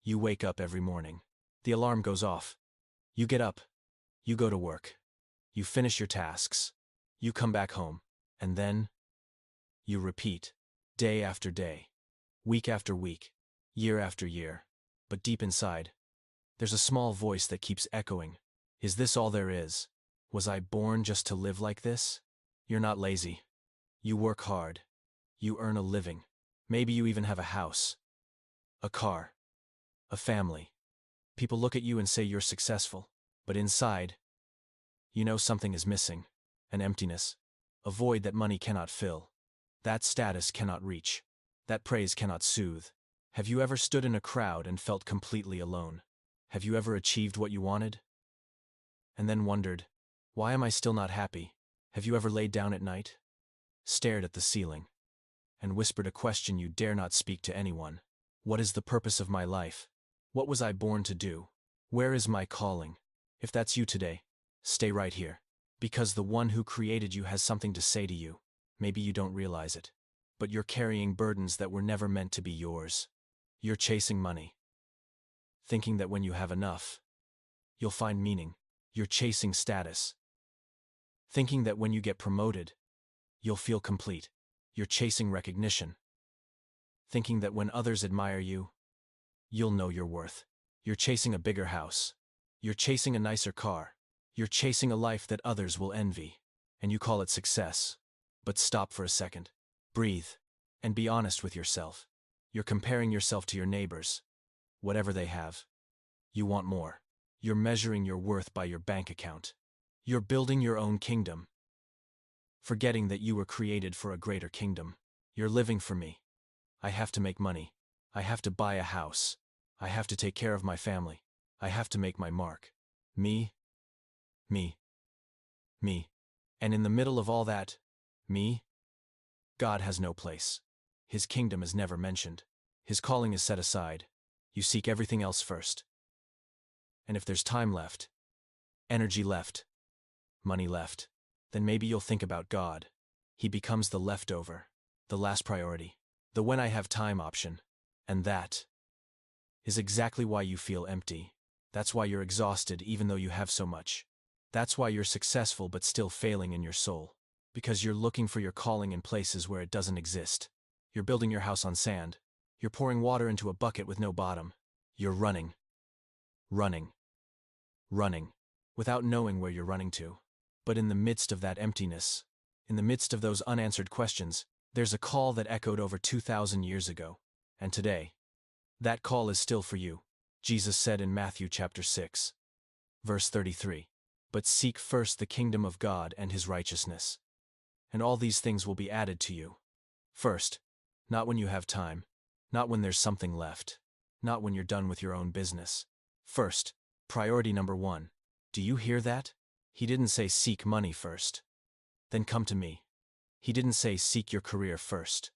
You wake up every morning. The alarm goes off. You get up. You go to work. You finish your tasks. You come back home. And then you repeat, day after day, week after week, year after year. But deep inside, there's a small voice that keeps echoing. Is this all there is? Was I born just to live like this? You're not lazy. You work hard. You earn a living. Maybe you even have a house, a car, a family. People look at you and say you're successful. But inside, you know something is missing. An emptiness. A void that money cannot fill. That status cannot reach. That praise cannot soothe. Have you ever stood in a crowd and felt completely alone? Have you ever achieved what you wanted? And then wondered, why am I still not happy? Have you ever laid down at night, stared at the ceiling, and whispered a question you dare not speak to anyone? What is the purpose of my life? What was I born to do? Where is my calling? If that's you today, stay right here. Because the one who created you has something to say to you. Maybe you don't realize it, but you're carrying burdens that were never meant to be yours. You're chasing money, thinking that when you have enough, you'll find meaning. You're chasing status, thinking that when you get promoted, you'll feel complete. You're chasing recognition, thinking that when others admire you, you'll know your worth. You're chasing a bigger house. You're chasing a nicer car. You're chasing a life that others will envy, and you call it success. But stop for a second. Breathe, and be honest with yourself. You're comparing yourself to your neighbors, whatever they have. You want more. You're measuring your worth by your bank account. You're building your own kingdom, forgetting that you were created for a greater kingdom. You're living for me. I have to make money. I have to buy a house. I have to take care of my family. I have to make my mark. Me, me, me. And in the middle of all that, me, God has no place. His kingdom is never mentioned. His calling is set aside. You seek everything else first. And if there's time left, energy left, money left, then maybe you'll think about God. He becomes the leftover, the last priority, the when I have time option. And that is exactly why you feel empty. That's why you're exhausted even though you have so much. That's why you're successful but still failing in your soul. Because you're looking for your calling in places where it doesn't exist. You're building your house on sand. You're pouring water into a bucket with no bottom. You're running, running, running, without knowing where you're running to. But in the midst of that emptiness, in the midst of those unanswered questions, there's a call that echoed over 2,000 years ago. And today, that call is still for you. Jesus said in Matthew chapter 6, verse 33, "But seek first the kingdom of God and his righteousness, and all these things will be added to you." First, not when you have time, not when there's something left, not when you're done with your own business. First, priority number one. Do you hear that? He didn't say seek money first, then come to me. He didn't say seek your career first,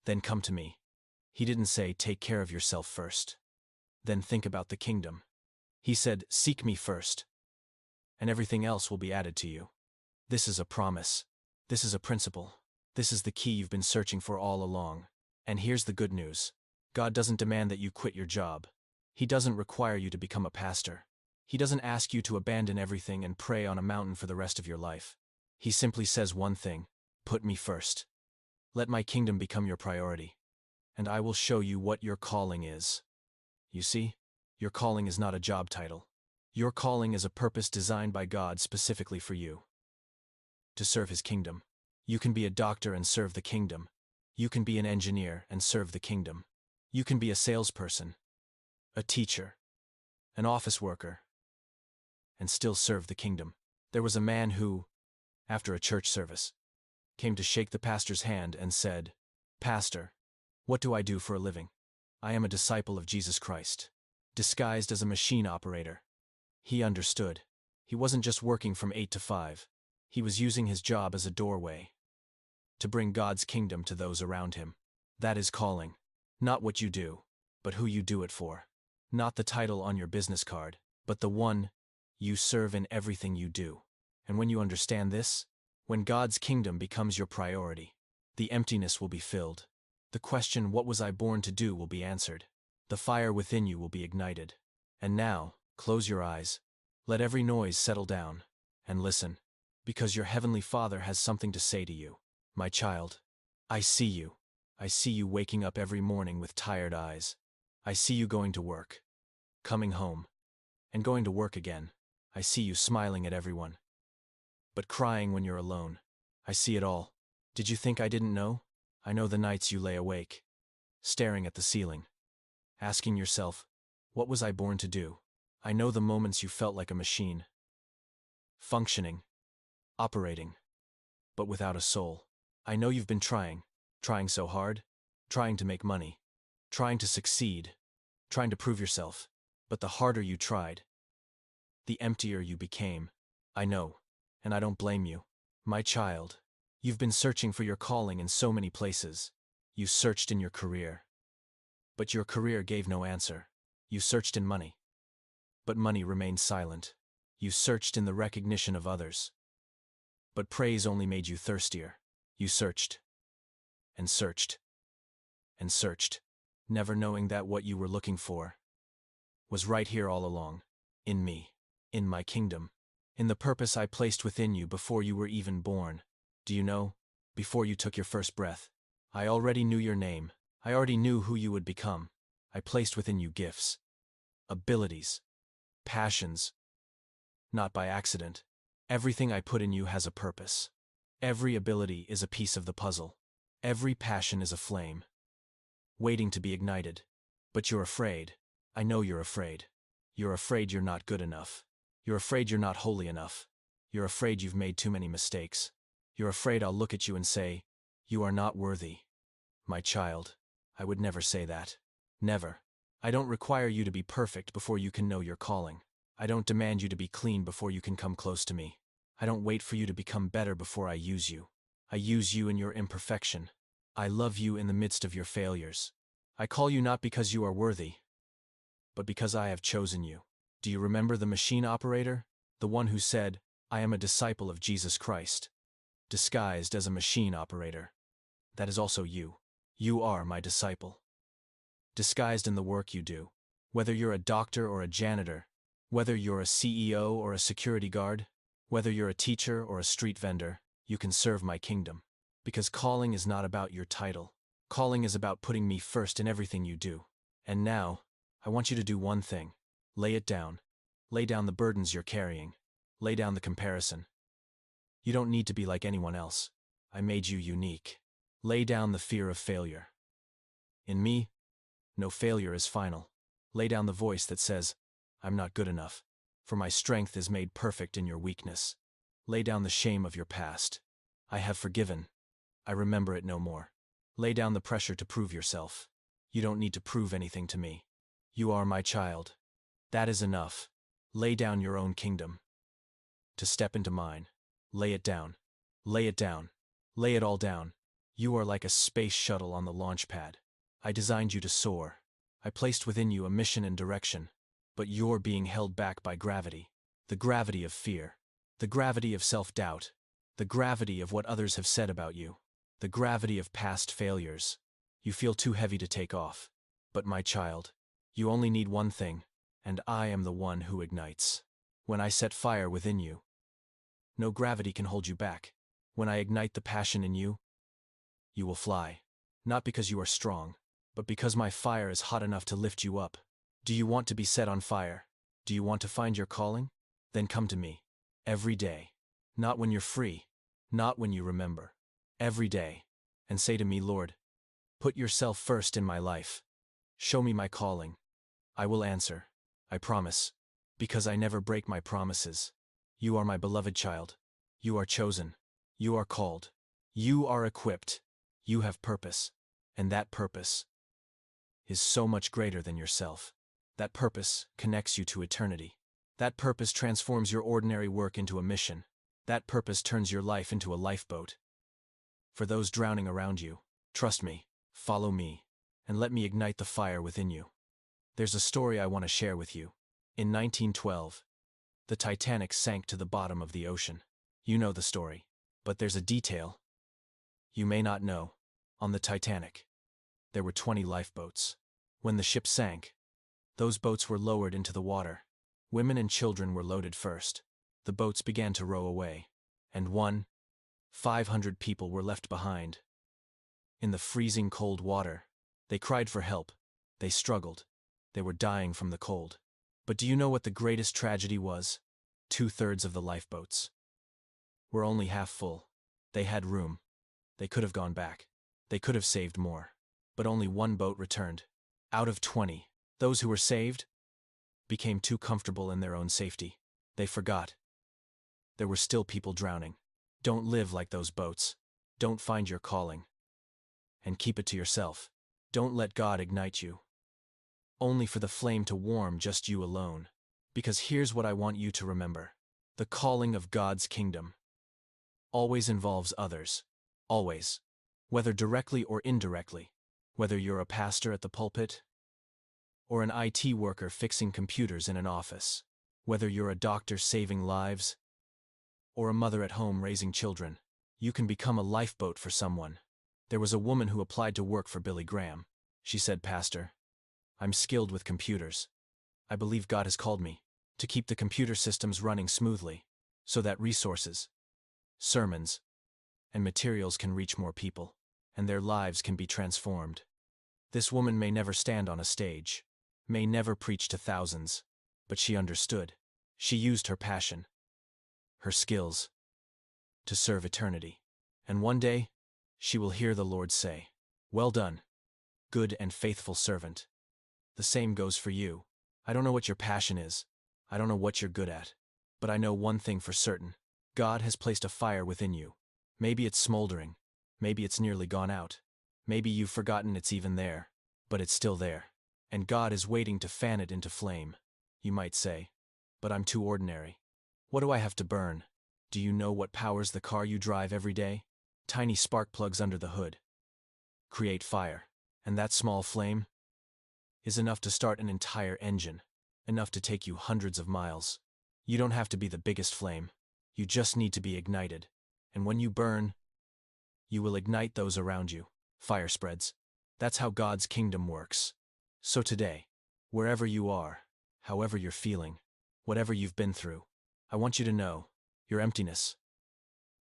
then come to me. He didn't say take care of yourself first, then think about the kingdom. He said seek me first, and everything else will be added to you. This is a promise. This is a principle. This is the key you've been searching for all along. And here's the good news. God doesn't demand that you quit your job. He doesn't require you to become a pastor. He doesn't ask you to abandon everything and pray on a mountain for the rest of your life. He simply says one thing: put me first. Let my kingdom become your priority, and I will show you what your calling is. You see, your calling is not a job title. Your calling is a purpose designed by God specifically for you. To serve his kingdom. You can be a doctor and serve the kingdom. You can be an engineer and serve the kingdom. You can be a salesperson, a teacher, an office worker, and still serve the kingdom. There was a man who, after a church service, came to shake the pastor's hand and said, "Pastor, what do I do for a living? I am a disciple of Jesus Christ, disguised as a machine operator." He understood. He wasn't just working from 8 to 5. He was using his job as a doorway to bring God's kingdom to those around him. That is calling. Not what you do, but who you do it for. Not the title on your business card, but the one you serve in everything you do. And when you understand this, when God's kingdom becomes your priority, the emptiness will be filled. The question, what was I born to do, will be answered. The fire within you will be ignited. And now, close your eyes. Let every noise settle down. And listen, because your Heavenly Father has something to say to you. My child, I see you. I see you waking up every morning with tired eyes. I see you going to work, coming home, and going to work again. I see you smiling at everyone, but crying when you're alone. I see it all. Did you think I didn't know? I know the nights you lay awake, staring at the ceiling, asking yourself, what was I born to do? I know the moments you felt like a machine, functioning, operating, but without a soul. I know you've been trying so hard, trying to make money, trying to succeed, trying to prove yourself. But the harder you tried, the emptier you became. I know, and I don't blame you. My child, you've been searching for your calling in so many places. You searched in your career, but your career gave no answer. You searched in money, but money remained silent. You searched in the recognition of others, but praise only made you thirstier. You searched, and searched, and searched, never knowing that what you were looking for was right here all along, in me, in my kingdom, in the purpose I placed within you before you were even born. Do you know, before you took your first breath, I already knew your name. I already knew who you would become. I placed within you gifts, abilities, passions, not by accident. Everything I put in you has a purpose. Every ability is a piece of the puzzle. Every passion is a flame, waiting to be ignited. But you're afraid. I know you're afraid. You're afraid you're not good enough. You're afraid you're not holy enough. You're afraid you've made too many mistakes. You're afraid I'll look at you and say, you are not worthy. My child, I would never say that. Never. I don't require you to be perfect before you can know your calling. I don't demand you to be clean before you can come close to me. I don't wait for you to become better before I use you. I use you in your imperfection. I love you in the midst of your failures. I call you not because you are worthy, but because I have chosen you. Do you remember the machine operator? The one who said, I am a disciple of Jesus Christ, disguised as a machine operator. That is also you. You are my disciple. Disguised in the work you do. Whether you're a doctor or a janitor, whether you're a CEO or a security guard, whether you're a teacher or a street vendor, you can serve my kingdom. Because calling is not about your title. Calling is about putting me first in everything you do. And now, I want you to do one thing. Lay it down. Lay down the burdens you're carrying. Lay down the comparison. You don't need to be like anyone else. I made you unique. Lay down the fear of failure. In me, no failure is final. Lay down the voice that says, I'm not good enough, for my strength is made perfect in your weakness. Lay down the shame of your past. I have forgiven. I remember it no more. Lay down the pressure to prove yourself. You don't need to prove anything to me. You are my child. That is enough. Lay down your own kingdom. To step into mine. Lay it down. Lay it down. Lay it all down. You are like a space shuttle on the launch pad. I designed you to soar. I placed within you a mission and direction. But you're being held back by gravity. The gravity of fear. The gravity of self-doubt. The gravity of what others have said about you. The gravity of past failures. You feel too heavy to take off. But my child, you only need one thing, and I am the one who ignites. When I set fire within you, no gravity can hold you back. When I ignite the passion in you, you will fly. Not because you are strong, but because my fire is hot enough to lift you up. Do you want to be set on fire? Do you want to find your calling? Then come to me. Every day. Not when you're free. Not when you remember. Every day. And say to me, Lord, put yourself first in my life. Show me my calling. I will answer. I promise. Because I never break my promises. You are my beloved child. You are chosen. You are called. You are equipped. You have purpose. And that purpose is so much greater than yourself. That purpose connects you to eternity. That purpose transforms your ordinary work into a mission. That purpose turns your life into a lifeboat. For those drowning around you, trust me, follow me, and let me ignite the fire within you. There's a story I want to share with you. In 1912, the Titanic sank to the bottom of the ocean. You know the story, but there's a detail you may not know. On the Titanic, there were 20 lifeboats. When the ship sank, those boats were lowered into the water. Women and children were loaded first. The boats began to row away, and 500 people were left behind. In the freezing cold water, they cried for help. They struggled. They were dying from the cold. But do you know what the greatest tragedy was? 2/3 of the lifeboats were only half full. They had room. They could have gone back. They could have saved more. But only one boat returned. Out of 20, those who were saved became too comfortable in their own safety. They forgot there were still people drowning. Don't live like those boats. Don't find your calling. And keep it to yourself. Don't let God ignite you. Only for the flame to warm just you alone. Because here's what I want you to remember. The calling of God's kingdom always involves others. Always. Whether directly or indirectly. Whether you're a pastor at the pulpit or an IT worker fixing computers in an office. Whether you're a doctor saving lives or a mother at home raising children, you can become a lifeboat for someone. There was a woman who applied to work for Billy Graham. She said, "Pastor, I'm skilled with computers. I believe God has called me to keep the computer systems running smoothly so that resources, sermons, and materials can reach more people, and their lives can be transformed." This woman may never stand on a stage, may never preach to thousands, but she understood. She used her passion, her skills, to serve eternity. And one day, she will hear the Lord say, "Well done, good and faithful servant." The same goes for you. I don't know what your passion is. I don't know what you're good at. But I know one thing for certain. God has placed a fire within you. Maybe it's smoldering. Maybe it's nearly gone out. Maybe you've forgotten it's even there. But it's still there. And God is waiting to fan it into flame. You might say, "But I'm too ordinary. What do I have to burn?" Do you know what powers the car you drive every day? Tiny spark plugs under the hood create fire. And that small flame is enough to start an entire engine. Enough to take you hundreds of miles. You don't have to be the biggest flame. You just need to be ignited. And when you burn, you will ignite those around you. Fire spreads. That's how God's kingdom works. So today, wherever you are, however you're feeling, whatever you've been through, I want you to know, your emptiness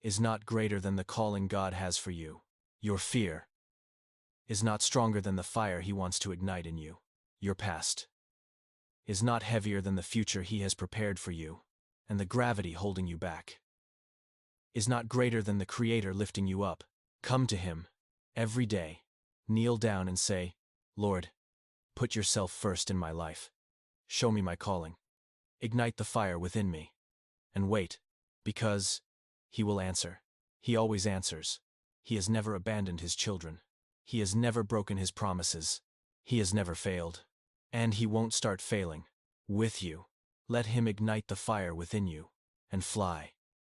is not greater than the calling God has for you. Your fear is not stronger than the fire He wants to ignite in you. Your past is not heavier than the future He has prepared for you, and the gravity holding you back is not greater than the Creator lifting you up. Come to Him every day, kneel down and say, "Lord, put yourself first in my life. Show me my calling. Ignite the fire within me." And wait, because He will answer. He always answers. He has never abandoned His children. He has never broken His promises. He has never failed. And He won't start failing with you. Let Him ignite the fire within you and fly.